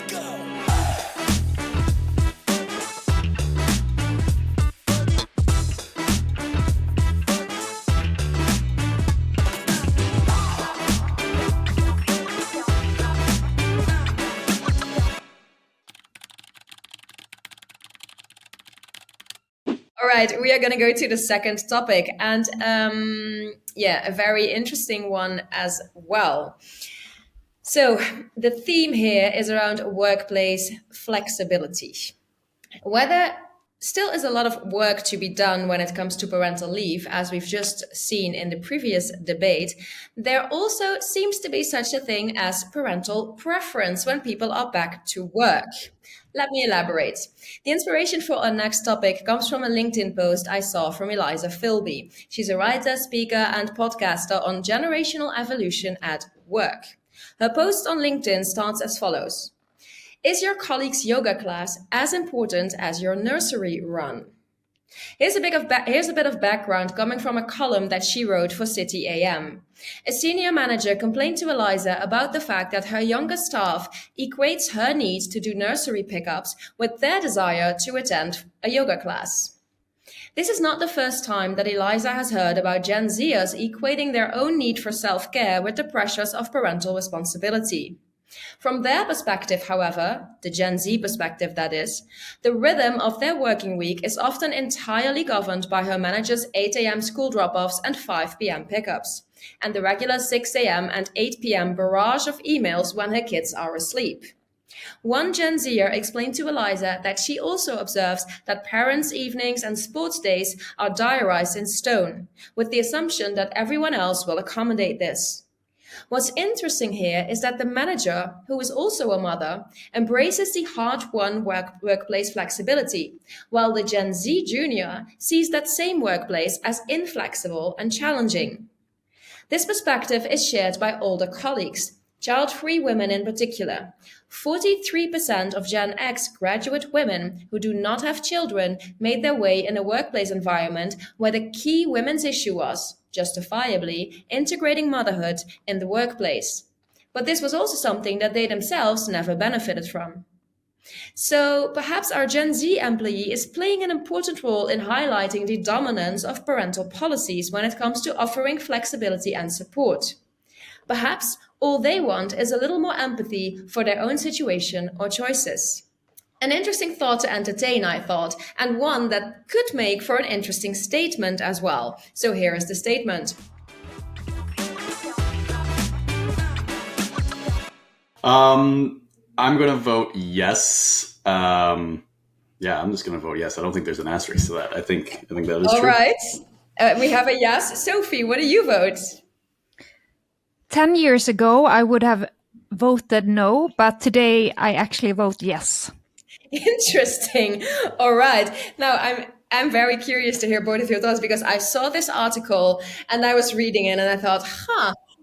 All right, we are going to go to the second topic, and a very interesting one as well. So the theme here is around workplace flexibility. Whether still is a lot of work to be done when it comes to parental leave, as we've just seen in the previous debate, there also seems to be such a thing as parental preference when people are back to work. Let me elaborate. The inspiration for our next topic comes from a LinkedIn post I saw from Eliza Philby. She's a writer, speaker, and podcaster on generational evolution at work. Her post on LinkedIn starts as follows. Is your colleague's yoga class as important as your nursery run? Here's a bit of background coming from a column that she wrote for City AM. A senior manager complained to Eliza about the fact that her younger staff equates her need to do nursery pickups with their desire to attend a yoga class. This is not the first time that Eliza has heard about Gen Zers equating their own need for self-care with the pressures of parental responsibility. From their perspective, however, the Gen Z perspective that is, the rhythm of their working week is often entirely governed by her manager's 8 a.m. school drop-offs and 5 p.m. pickups, and the regular 6 a.m. and 8 p.m. barrage of emails when her kids are asleep. One Gen Zer explained to Eliza that she also observes that parents' evenings and sports days are diarized in stone, with the assumption that everyone else will accommodate this. What's interesting here is that the manager, who is also a mother, embraces the hard-won workplace flexibility, while the Gen Z junior sees that same workplace as inflexible and challenging. This perspective is shared by older colleagues, child-free women in particular. 43% of Gen X graduate women who do not have children made their way in a workplace environment where the key women's issue was, justifiably, integrating motherhood in the workplace. But this was also something that they themselves never benefited from. So perhaps our Gen Z employee is playing an important role in highlighting the dominance of parental policies when it comes to offering flexibility and support. Perhaps all they want is a little more empathy for their own situation or choices. An interesting thought to entertain, I thought, and one that could make for an interesting statement as well. So here is the statement. I'm going to vote yes. I'm just going to vote yes. I don't think there's an asterisk to that. I think that is true. All right. We have a yes. Sophie, what do you vote? 10 years ago, I would have voted no, but today I actually vote yes. Interesting. All right. Now, I'm very curious to hear both of your thoughts because I saw this article and I was reading it and I thought,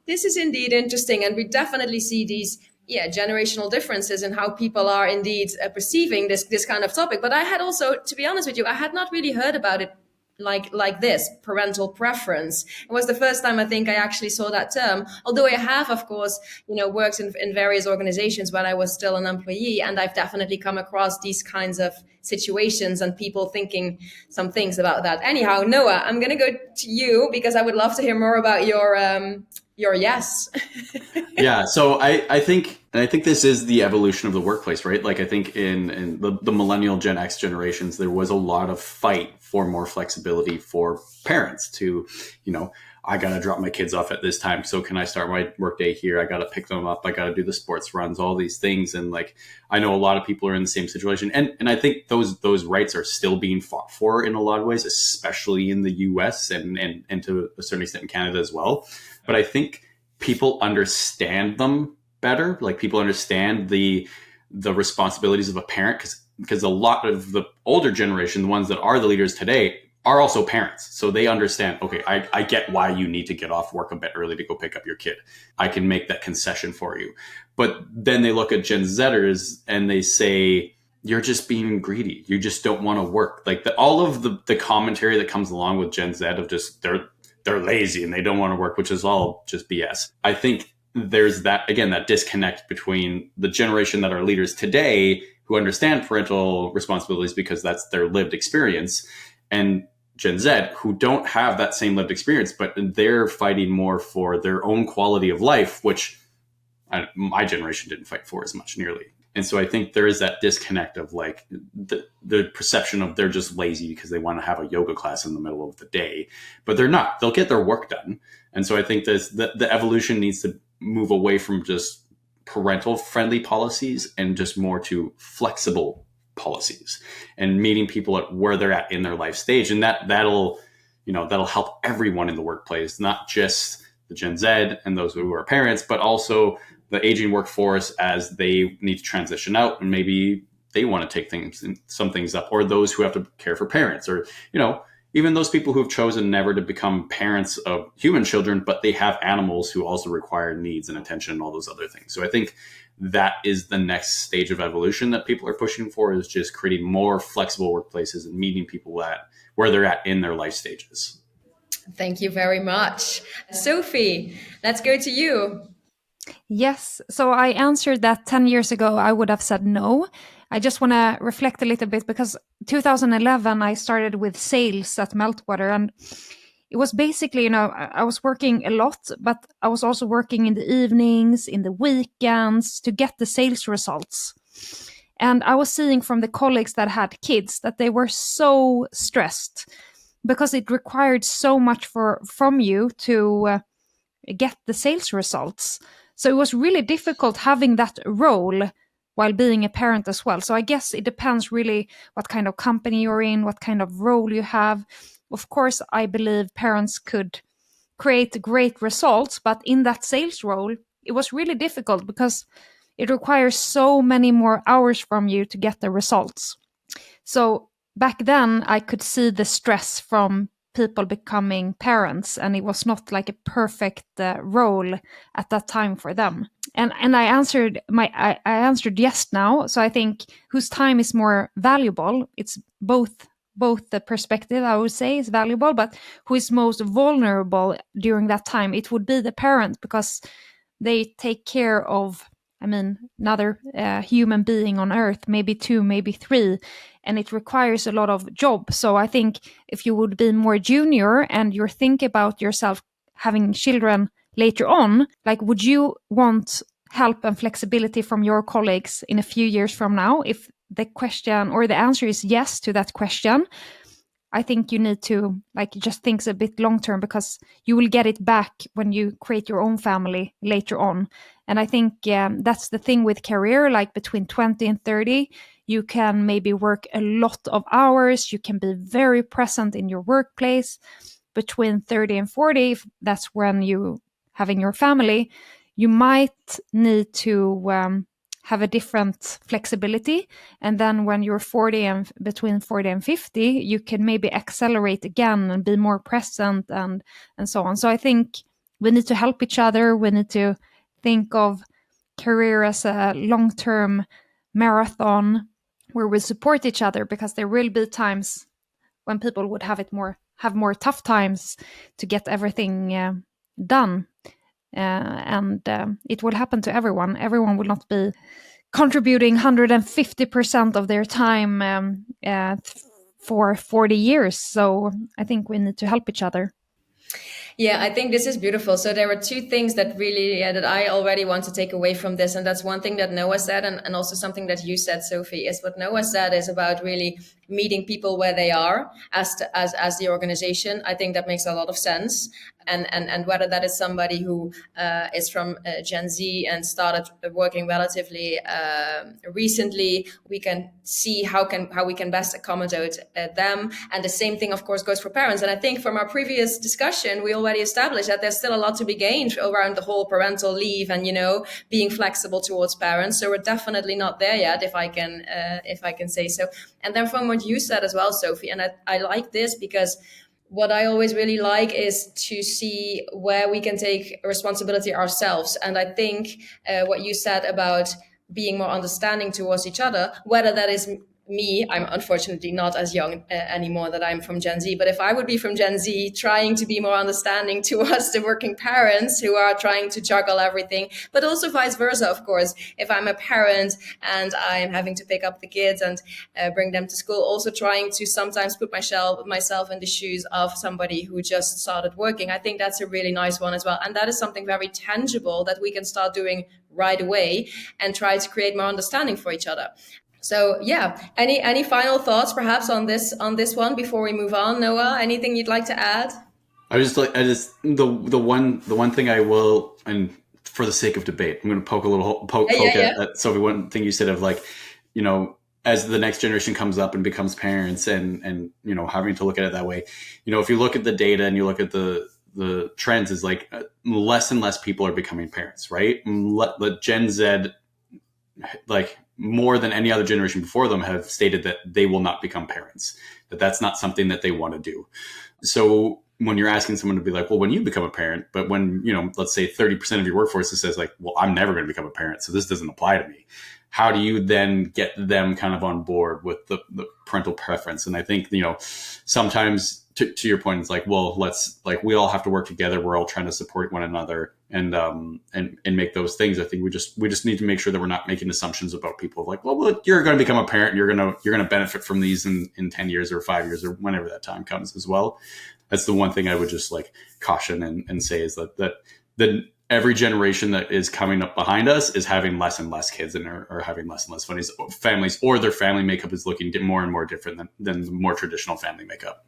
this is indeed interesting. And we definitely see these generational differences in how people are indeed perceiving this kind of topic. But I had also, to be honest with you, I had not really heard about it like this, parental preference. It was the first time I think I actually saw that term, although I have, of course, worked in various organizations when I was still an employee, and I've definitely come across these kinds of situations and people thinking some things about that. Anyhow, Noah, I'm going to go to you because I would love to hear more about your yes. Yeah, so I think this is the evolution of the workplace, right? Like I think in the millennial Gen X generations, there was a lot of fight for more flexibility for parents to, I got to drop my kids off at this time. So can I start my workday here? I got to pick them up. I got to do the sports runs, all these things. And like, I know a lot of people are in the same situation. And I think those rights are still being fought for in a lot of ways, especially in the US and to a certain extent in Canada as well. But I think people understand them better. Like people understand the responsibilities of a parent because a lot of the older generation, the ones that are the leaders today, are also parents. So they understand, okay, I get why you need to get off work a bit early to go pick up your kid. I can make that concession for you. But then they look at Gen Zers and they say, you're just being greedy. You just don't want to work. Like all of the commentary that comes along with Gen Z of just they're lazy and they don't want to work, which is all just BS. I think there's that, again, that disconnect between the generation that are leaders today who understand parental responsibilities because that's their lived experience, and Gen Z who don't have that same lived experience, but they're fighting more for their own quality of life, which my generation didn't fight for as much nearly. And so I think there is that disconnect of like the perception of they're just lazy because they want to have a yoga class in the middle of the day, but they're not. They'll get their work done. And so I think the evolution needs to move away from just parental friendly policies and just more to flexible policies and meeting people at where they're at in their life stage. And that'll help everyone in the workplace, not just the Gen Z and those who are parents, but also the aging workforce as they need to transition out and maybe they want to take some things up, or those who have to care for parents, or, even those people who have chosen never to become parents of human children, but they have animals who also require needs and attention and all those other things. So I think that is the next stage of evolution that people are pushing for, is just creating more flexible workplaces and meeting people at where they're at in their life stages. Thank you very much. Sophie, let's go to you. Yes. So I answered that 10 years ago, I would have said no. I just want to reflect a little bit, because 2011, I started with sales at Meltwater, and it was basically, I was working a lot, but I was also working in the evenings, in the weekends to get the sales results. And I was seeing from the colleagues that had kids that they were so stressed because it required so much from you to get the sales results. So it was really difficult having that role while being a parent as well. So I guess it depends really what kind of company you're in, what kind of role you have. Of course, I believe parents could create great results, but in that sales role, it was really difficult because it requires so many more hours from you to get the results. So back then, I could see the stress from people becoming parents, and it was not like a perfect role at that time for them. And I answered I answered yes now. So I think whose time is more valuable? It's both the perspective, I would say, is valuable, but who is most vulnerable during that time? It would be the parent, because they take care of, another human being on earth, maybe two, maybe three, and it requires a lot of job. So I think if you would be more junior and you're thinking about yourself having children later on, like, would you want help and flexibility from your colleagues in a few years from now? If the question or the answer is yes to that question, I think you need to just think a bit long term, because you will get it back when you create your own family later on. And I think that's the thing with career, like between 20 and 30, you can maybe work a lot of hours. You can be very present in your workplace. Between 30 and 40, that's when you having your family, you might need to have a different flexibility. And then when you're 40 and between 40 and 50, you can maybe accelerate again and be more present and so on. So I think we need to help each other. We need to think of career as a long-term marathon where we support each other, because there will be times when people would have more tough times to get everything done. And it will happen to everyone. Everyone will not be contributing 150% of their time for 40 years. So I think we need to help each other. Yeah, I think this is beautiful. So there were two things that really, that I already want to take away from this. And that's one thing that Noah said, and also something that you said, Sophie, is what Noah said is about really meeting people where they are as the organization. I think that makes a lot of sense. And whether that is somebody who is from Gen Z and started working relatively recently, we can see how we can best accommodate them. And the same thing, of course, goes for parents. And I think from our previous discussion, we already established that there's still a lot to be gained around the whole parental leave and, being flexible towards parents. So we're definitely not there yet, if I can say so. And then from what you said as well, Sophie, and I like this, because what I always really like is to see where we can take responsibility ourselves. And I think what you said about being more understanding towards each other, whether that is me, I'm unfortunately not as young anymore that I'm from Gen Z, but if I would be from Gen Z trying to be more understanding towards the working parents who are trying to juggle everything, but also vice versa, of course, if I'm a parent and I'm having to pick up the kids and bring them to school, also trying to sometimes put myself in the shoes of somebody who just started working. I think that's a really nice one as well. And that is something very tangible that we can start doing right away and try to create more understanding for each other. So yeah, any final thoughts perhaps on this one before we move on? Noah, anything you'd like to add? The one thing I will, and for the sake of debate, I'm going to poke at Sophie. One thing you said of like, you know, as the next generation comes up and becomes parents, and you know, having to look at it that way, you know, if you look at the data and you look at the trends, is like less and less people are becoming parents, right? The Gen Z, like more than any other generation before them, have stated that they will not become parents, that's not something that they want to do. So when you're asking someone to be like, well, when you become a parent, but when, you know, let's say 30% of your workforce says like, well, I'm never going to become a parent, so this doesn't apply to me. How do you then get them kind of on board with the parental preference? And I think, you know, sometimes to your point, it's like, well, we all have to work together. We're all trying to support one another and make those things. I think we just need to make sure that we're not making assumptions about people like, well, you're going to become a parent. You're going to benefit from these in 10 years or 5 years or whenever that time comes as well. That's the one thing I would just like caution and say is that every generation that is coming up behind us is having less and less kids and are having less and less families, or their family makeup is looking more and more different than the more traditional family makeup.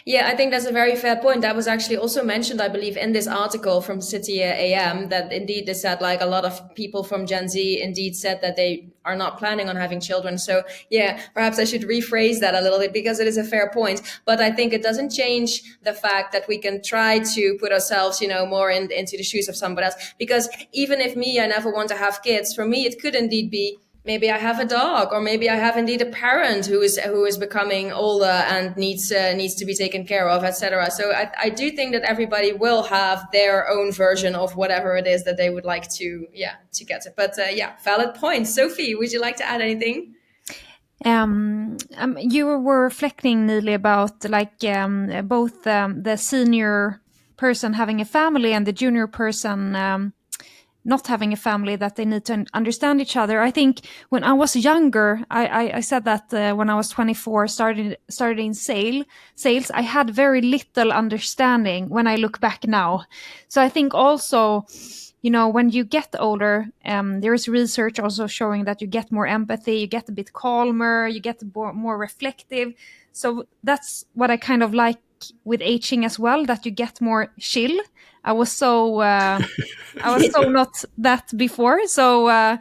Yeah, I think that's a very fair point. That was actually also mentioned, I believe, in this article from City AM, that indeed they said like a lot of people from Gen Z indeed said that they are not planning on having children. So yeah, perhaps I should rephrase that a little bit because it is a fair point. But I think it doesn't change the fact that we can try to put ourselves, you know, more into the shoes of somebody else. Because even if I never want to have kids, for me, it could indeed be maybe I have a dog, or maybe I have indeed a parent who is becoming older and needs to be taken care of, etc. So I do think that everybody will have their own version of whatever it is that they would like to get it. But valid point. Sophie, would you like to add anything? You were reflecting, Neely, about like both the senior person having a family and the junior person not having a family, that they need to understand each other. I think when I was younger, I said that when I was 24, started in sales, I had very little understanding when I look back now. So I think also, you know, when you get older, there is research also showing that you get more empathy, you get a bit calmer, you get more reflective. So that's what I kind of like with aging as well, that you get more chill. I was so not that before. So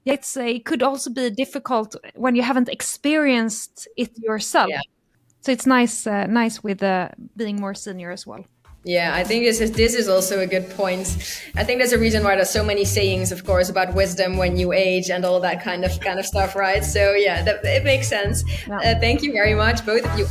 it could also be difficult when you haven't experienced it yourself. Yeah. So it's nice with being more senior as well. Yeah, I think this is also a good point. I think there's a reason why there's so many sayings, of course, about wisdom when you age and all that kind of stuff, right? So yeah, it makes sense. Yeah. Thank you very much, both of you.